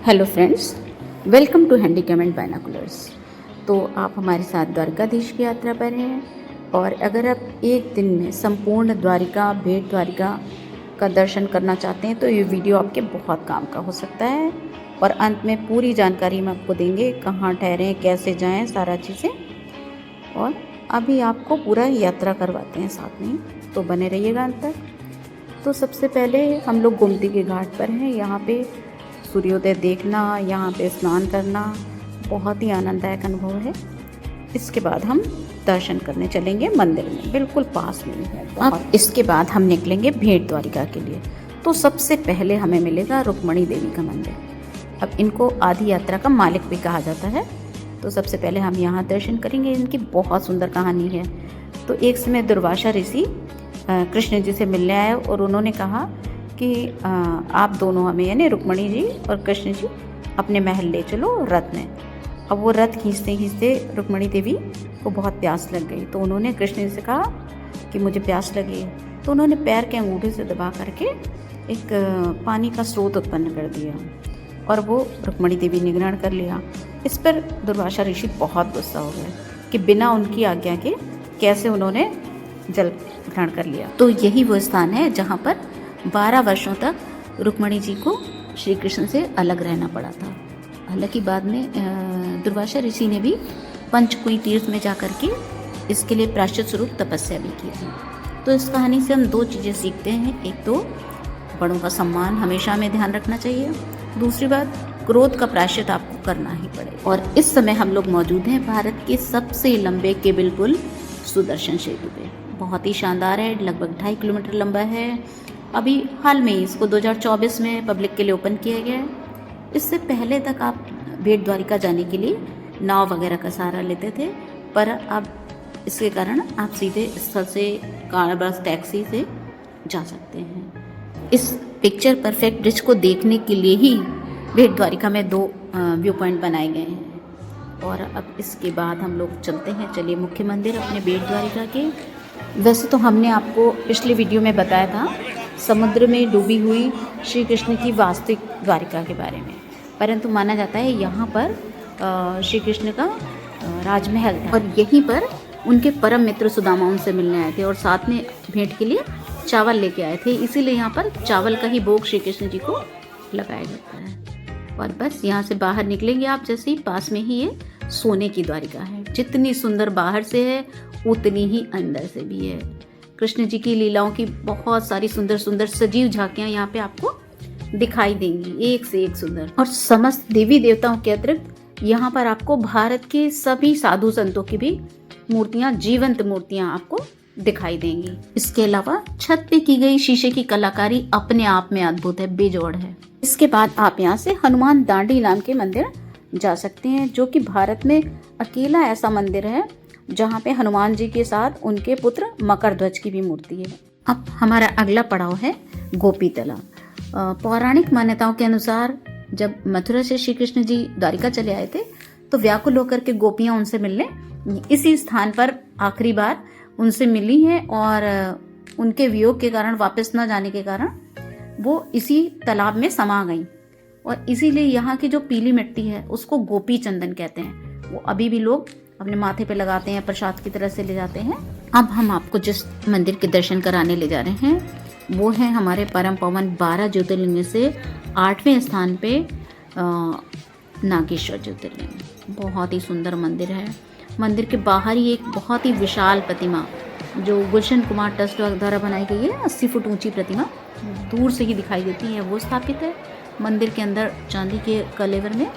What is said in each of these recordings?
Hello friends, welcome to Handycam and binoculars. तो आप हमारे साथ द्वारकाधीश की यात्रा पर हैं और अगर आप एक दिन में संपूर्ण द्वारिका, भेंट द्वारिका का दर्शन करना चाहते हैं तो ये वीडियो आपके बहुत काम का हो सकता है। और अंत में पूरी जानकारी हम आपको देंगे, कहाँ ठहरें, कैसे जाएं, सारा चीज़ें। और अभी आपको पूरा यात्रा करवाते हैं साथ में, तो बने रहिएगा अंत तक। तो सबसे पहले हम लोग गोमती के घाट पर हैं। यहाँ पे सूर्योदय देखना, यहाँ पे स्नान करना बहुत ही आनंददायक अनुभव है। इसके बाद हम दर्शन करने चलेंगे मंदिर में, बिल्कुल पास में ही है। अब इसके बाद हम निकलेंगे भेंट द्वारिका के लिए। तो सबसे पहले हमें मिलेगा रुक्मणी देवी का मंदिर। अब इनको आदि यात्रा का मालिक भी कहा जाता है। तो सबसे पहले हम यहाँ दर्शन करेंगे। इनकी बहुत सुंदर कहानी है। तो एक समय दुर्वासा ऋषि कृष्ण जी से मिलने आए और उन्होंने कहा कि आप दोनों हमें, यानी रुक्मणी जी और कृष्ण जी, अपने महल ले चलो रथ में। अब वो रथ खींचते खींचते रुक्मणी देवी को बहुत प्यास लग गई। तो उन्होंने कृष्ण जी से कहा कि मुझे प्यास लगी है। तो उन्होंने पैर के अंगूठे से दबा करके एक पानी का स्रोत उत्पन्न कर दिया और वो रुक्मणी देवी ने ग्रहण कर लिया। इस पर दुर्वासा ऋषि बहुत गुस्सा हो गए कि बिना उनकी आज्ञा के कैसे उन्होंने जल ग्रहण कर लिया। तो यही वो स्थान है जहाँ पर 12 वर्षों तक रुक्मणी जी को श्री कृष्ण से अलग रहना पड़ा था। हालांकि बाद में दुर्वासा ऋषि ने भी पंचकुई तीर्थ में जाकर के इसके लिए प्रायश्चित स्वरूप तपस्या भी की थी। तो इस कहानी से हम दो चीज़ें सीखते हैं। एक तो बड़ों का सम्मान हमेशा हमें ध्यान रखना चाहिए। दूसरी बात, क्रोध का प्रायश्चित आपको करना ही पड़े। और इस समय हम लोग मौजूद हैं भारत के सबसे लंबे केबल पुल सुदर्शन सेतु पे। बहुत ही शानदार है, लगभग 2.5 किलोमीटर लंबा है। अभी हाल में इसको 2024 में पब्लिक के लिए ओपन किया गया है। इससे पहले तक आप भेंट द्वारिका जाने के लिए नाव वगैरह का सहारा लेते थे, पर अब इसके कारण आप सीधे स्थल से कार, बस, टैक्सी से जा सकते हैं। इस पिक्चर परफेक्ट ब्रिज को देखने के लिए ही भेंट द्वारिका में 2 व्यू पॉइंट बनाए गए हैं। और अब इसके बाद हम लोग चलते हैं, चलिए, मुख्य मंदिर अपने भेंट द्वारिका के। वैसे तो हमने आपको पिछले वीडियो में बताया था समुद्र में डूबी हुई श्री कृष्ण की वास्तविक द्वारिका के बारे में, परंतु माना जाता है यहाँ पर श्री कृष्ण का राजमहल है और यहीं पर उनके परम मित्र सुदामा उनसे मिलने आए थे और साथ में भेंट के लिए चावल लेके आए थे। इसीलिए यहाँ पर चावल का ही भोग श्री कृष्ण जी को लगाया जाता है। और बस यहाँ से बाहर निकलेंगे आप जैसे ही, पास में ही ये सोने की द्वारिका है। जितनी सुंदर बाहर से है उतनी ही अंदर से भी है। कृष्ण जी की लीलाओं की बहुत सारी सुंदर सुंदर सजीव झांकियां यहाँ पे आपको दिखाई देंगी, एक से एक सुंदर। और समस्त देवी देवताओं के अतिरिक्त यहाँ पर आपको भारत के सभी साधु संतों की भी मूर्तियां, जीवंत मूर्तियां आपको दिखाई देंगी। इसके अलावा छत पे की गई शीशे की कलाकारी अपने आप में अद्भुत है, बेजोड़ है। इसके बाद आप यहाँ से हनुमान दांडी नाम के मंदिर जा सकते हैं, जो कि भारत में अकेला ऐसा मंदिर है जहाँ पे हनुमान जी के साथ उनके पुत्र मकर ध्वज की भी मूर्ति है। अब हमारा अगला पड़ाव है गोपी तालाब। पौराणिक मान्यताओं के अनुसार जब मथुरा से श्री कृष्ण जी द्वारिका चले आए थे तो व्याकुल होकर के गोपियां उनसे मिलने इसी स्थान पर आखिरी बार उनसे मिली हैं और उनके वियोग के कारण, वापस न जाने के कारण, वो इसी तालाब में समा गईं। और इसीलिए यहाँ की जो पीली मिट्टी है उसको गोपी चंदन कहते हैं। वो अभी भी लोग अपने माथे पे लगाते हैं, प्रसाद की तरह से ले जाते हैं। अब हम आपको जिस मंदिर के दर्शन कराने ले जा रहे हैं वो है हमारे परम पावन 12 ज्योतिर्लिंग में से 8वें स्थान पे नागेश्वर ज्योतिर्लिंग। बहुत ही सुंदर मंदिर है। मंदिर के बाहर ही एक बहुत ही विशाल प्रतिमा जो गुलशन कुमार ट्रस्ट द्वारा बनाई गई है, 80 फुट ऊंची प्रतिमा दूर से ही दिखाई देती है, वो स्थापित है। मंदिर के अंदर चांदी के कलेवर में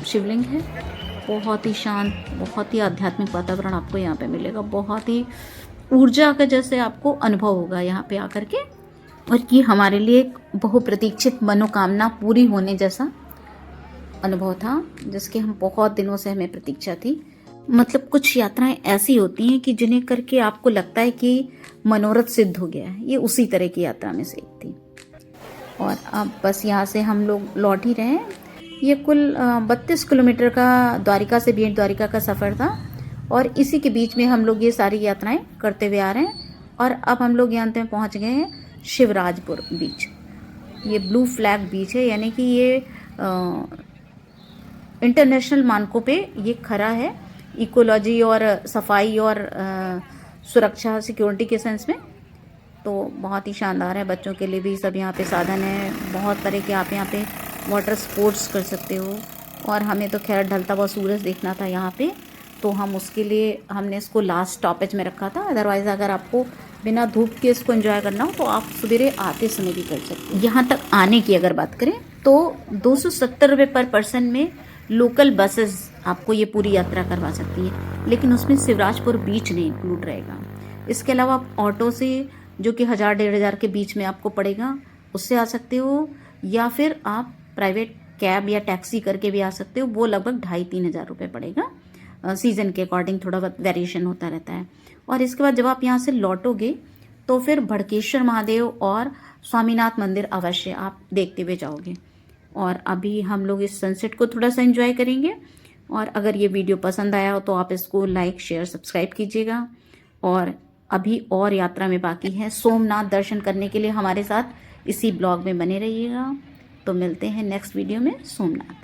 शिवलिंग है। बहुत ही शांत, बहुत ही आध्यात्मिक वातावरण आपको यहाँ पे मिलेगा। बहुत ही ऊर्जा का जैसे आपको अनुभव होगा यहाँ पे आकर के। और ये हमारे लिए एक बहुप्रतीक्षित मनोकामना पूरी होने जैसा अनुभव था, जिसके हम बहुत दिनों से हमें प्रतीक्षा थी। मतलब कुछ यात्राएं ऐसी होती हैं कि जिन्हें करके आपको लगता है कि मनोरथ सिद्ध हो गया है। ये उसी तरह की यात्रा में से एक थी। और अब बस यहाँ से हम लोग लौट ही रहे हैं। ये कुल 32 किलोमीटर का द्वारिका से भेंट द्वारिका का सफ़र था और इसी के बीच में हम लोग ये सारी यात्राएं करते हुए आ रहे हैं। और अब हम लोग यहाँ पे पहुँच गए हैं शिवराजपुर बीच। ये ब्लू फ्लैग बीच है, यानी कि ये इंटरनेशनल मानकों पे ये खरा है, इकोलॉजी और सफाई और सुरक्षा सिक्योरिटी के सेंस में। तो बहुत ही शानदार है, बच्चों के लिए भी सब यहाँ पे साधन है, बहुत तरह के आप यहाँ पे वाटर स्पोर्ट्स कर सकते हो। और हमें तो खैर ढलता हुआ सूरज देखना था यहाँ पे, तो हम उसके लिए हमने इसको लास्ट स्टॉपेज में रखा था। अदरवाइज़ अगर आपको बिना धूप के इसको एंजॉय करना हो तो आप सवेरे आते समय भी कर सकते हो। यहाँ तक आने की अगर बात करें तो 270 रुपये पर पर्सन में लोकल बसेस आपको ये पूरी यात्रा करवा सकती है, लेकिन उसमें शिवराजपुर बीच नहीं इंक्लूड रहेगा। इसके अलावा आप ऑटो से, जो कि 1000-1500 के बीच में आपको पड़ेगा, उससे आ सकते हो, या फिर आप प्राइवेट कैब या टैक्सी करके भी आ सकते हो। वो लगभग 2500-3000 हज़ार रुपये पड़ेगा। सीज़न के अकॉर्डिंग थोड़ा बहुत वेरिएशन होता रहता है। और इसके बाद जब आप यहाँ से लौटोगे तो फिर भड़केश्वर महादेव और स्वामीनाथ मंदिर अवश्य आप देखते हुए जाओगे। और अभी हम लोग इस सनसेट को थोड़ा सा एंजॉय करेंगे। और अगर ये वीडियो पसंद आया हो तो आप इसको लाइक शेयर सब्सक्राइब कीजिएगा। और अभी और यात्रा में बाकी है, सोमनाथ दर्शन करने के लिए हमारे साथ इसी ब्लॉग में बने रहिएगा। तो मिलते हैं नेक्स्ट वीडियो में सोमनाथ।